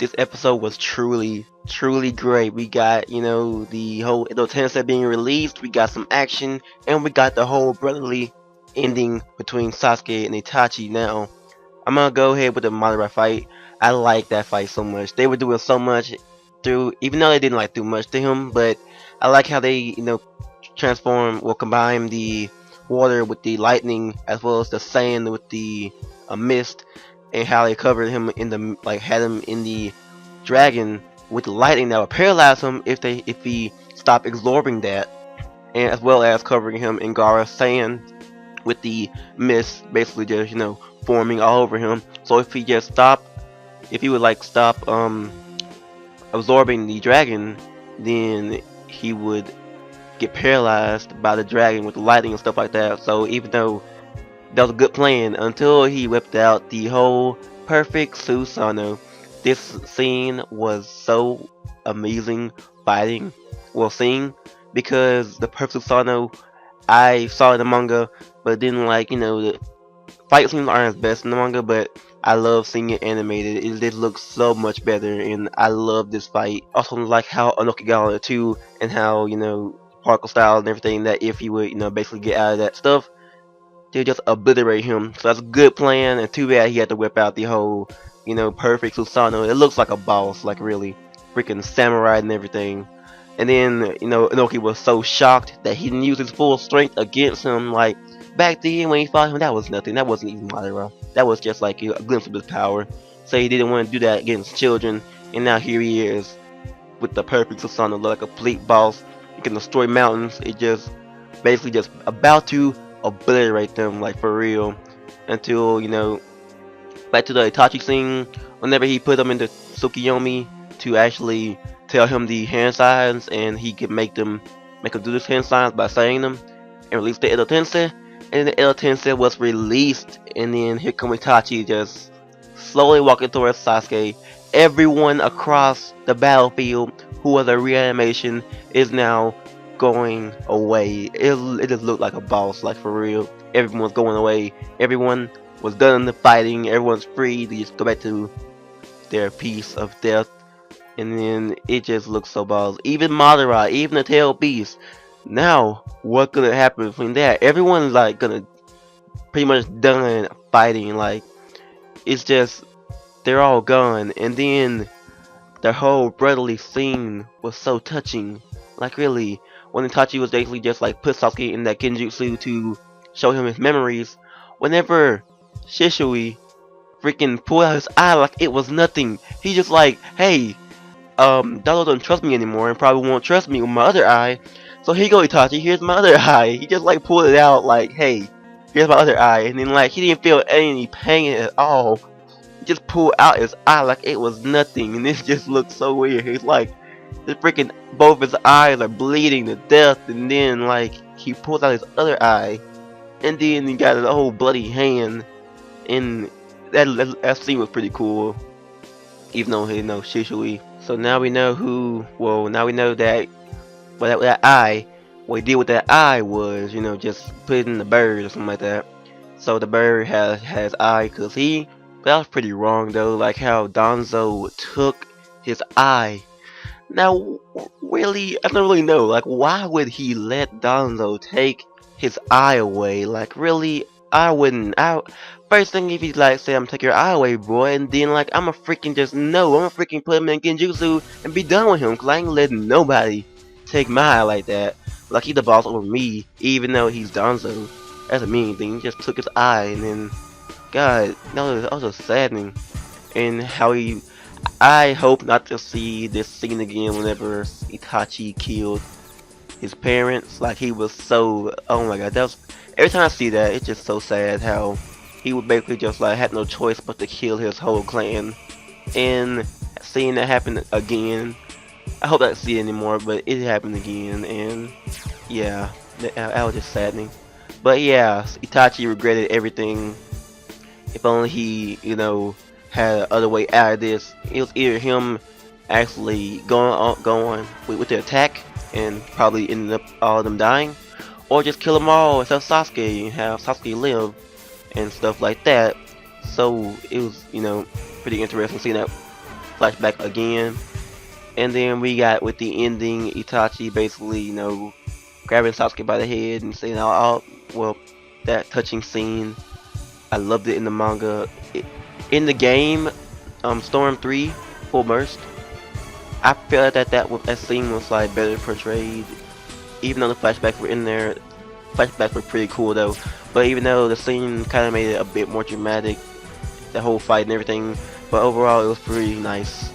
This episode was truly great. We got, the whole tensei being released, we got some action, and we got the whole brotherly ending between Sasuke and Itachi. Now, I'm gonna go ahead with the Madara fight. I like that fight so much. They were doing so much through, even though they didn't like do much to him, but I like how they, transform or combine the water with the lightning as well as the sand with the mist, and how they covered him in the had him in the dragon with the lightning that would paralyze him if he stopped absorbing that, and as well as covering him in Gaara's sand with the mist basically just forming all over him. So if he would stop absorbing the dragon, then he would get paralyzed by the dragon with the lightning and stuff like that. So even though that was a good plan until he whipped out the whole perfect Susano'o. This scene was so amazing fighting, seeing, because the perfect Susano'o I saw in the manga, but didn't the fight scenes aren't as best in the manga, but I love seeing it animated. It looks so much better, and I love this fight. Also like how Anokigawa too, and how particle style and everything, that if he would basically get out of that stuff, they just obliterate him. So that's a good plan, and too bad he had to whip out the whole, perfect Susano. It looks like a boss, like really freaking samurai and everything. And then, Inoki was so shocked that he didn't use his full strength against him. Like, back then when he fought him, that was nothing. That wasn't even Madara. That was just like a glimpse of his power. So he didn't want to do that against children. And now here he is with the perfect Susano, like a complete boss. He can destroy mountains. It just basically just about to obliterate them, like for real, until back to the Itachi scene. Whenever he put them into Tsukiyomi to actually tell him the hand signs, and he could make him do this hand signs by saying them, and release the Edo Tensei. And the Edo Tensei was released, and then here come Itachi just slowly walking towards Sasuke. Everyone across the battlefield who was a reanimation is now going away. It just looked like a boss, like for real. Everyone was going away. Everyone was done the fighting. Everyone's free to just go back to their peace of death. And then it just looks so boss. Even Madara, even the tail beast. Now, what's gonna happen between that? Everyone's like gonna pretty much done fighting. Like, it's just they're all gone. And then the whole brotherly scene was so touching. Like really, when Itachi was basically just like put Sasuke in that genjutsu to show him his memories. Whenever Shishui freaking pulled out his eye like it was nothing, he just like, hey, Dado doesn't trust me anymore and probably won't trust me with my other eye. So here you go, Itachi, here's my other eye. He just like pulled it out like, hey, here's my other eye. And then like he didn't feel any pain at all. He just pulled out his eye like it was nothing. And this just looked so weird. He's like, the freaking both his eyes are bleeding to death, and then like he pulls out his other eye, and then he got a whole bloody hand, and that scene was pretty cool, even though he knows Shishui. So now we know now we know that that eye, what he did with that eye was, just put it in the bird or something like that. So the bird has eye, cause that was pretty wrong though, like how Danzo took his eye. Now, really, I don't really know. Like, why would he let Danzo take his eye away? Like, really, I wouldn't. First thing, if he's like, say, I'm taking your eye away, boy, and then, like, I'ma freaking just no. I'ma freaking put him in Genjutsu and be done with him, cause I ain't letting nobody take my eye like that. Like, he's the boss over me, even though he's Danzo. That's a mean thing. He just took his eye, and then, God, that was just saddening. And how I hope not to see this scene again whenever Itachi killed his parents. Like, he was so, oh my god, every time I see that, it's just so sad how he would basically just like had no choice but to kill his whole clan. And seeing that happen again, I hope I don't see it anymore, but it happened again, and yeah, that was just saddening. But yeah, Itachi regretted everything. If only he, had other way out of this. It was either him actually going with the attack and probably ended up all of them dying, or just kill them all except Sasuke and have Sasuke live and stuff like that. So it was, pretty interesting seeing that flashback again. And then we got with the ending, Itachi basically, grabbing Sasuke by the head and saying, well, that touching scene. I loved it in the manga. In the game, Storm 3, Full Burst, I felt that scene was like better portrayed. Even though the flashbacks were in there, flashbacks were pretty cool though. But even though the scene kind of made it a bit more dramatic, the whole fight and everything, but overall it was pretty nice.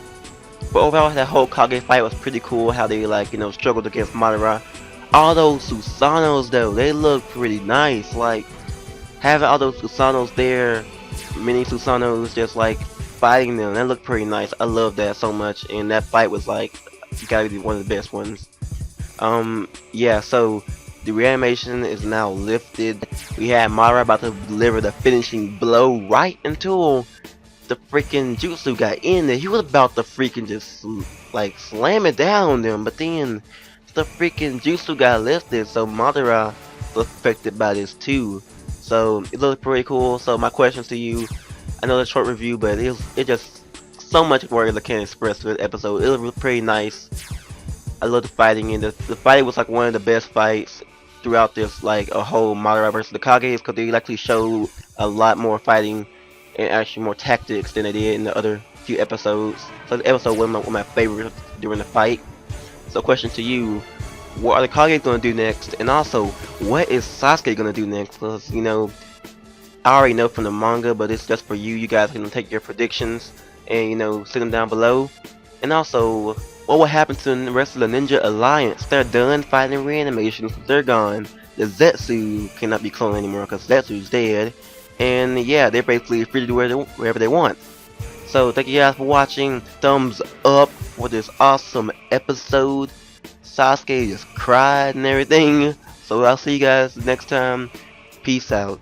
But overall, that whole Kage fight was pretty cool. How they struggled against Madara. All those Susano'os though, they look pretty nice. Like having all those Susano'os there, mini Susano'os just like fighting them, that looked pretty nice. I love that so much, and that fight was like gotta be one of the best ones. Yeah. So the reanimation is now lifted. We had Madara about to deliver the finishing blow right until the freaking jutsu got in there. He was about to freaking just like slam it down on them, but then the freaking jutsu got lifted, so Madara was affected by this too. So it looked pretty cool. So my questions to you, I know it's a short review, but it just so much more that I can't express with the episode. It was pretty nice. I love the fighting, and the fighting was like one of the best fights throughout this like a whole Madara versus the Kages, because they actually showed a lot more fighting and actually more tactics than they did in the other few episodes. So the episode was one of my favorites during the fight. So question to you, what are the Kage going to do next? And also, what is Sasuke going to do next? Because, I already know from the manga, but it's just for you. You guys can take your predictions and, send them down below. And also, what will happen to the rest of the Ninja Alliance? They're done fighting reanimation, so they're gone. The Zetsu cannot be cloned anymore because Zetsu's dead. And yeah, they're basically free to do wherever they want. So thank you guys for watching. Thumbs up for this awesome episode. Sasuke just cried and everything. So I'll see you guys next time. Peace out.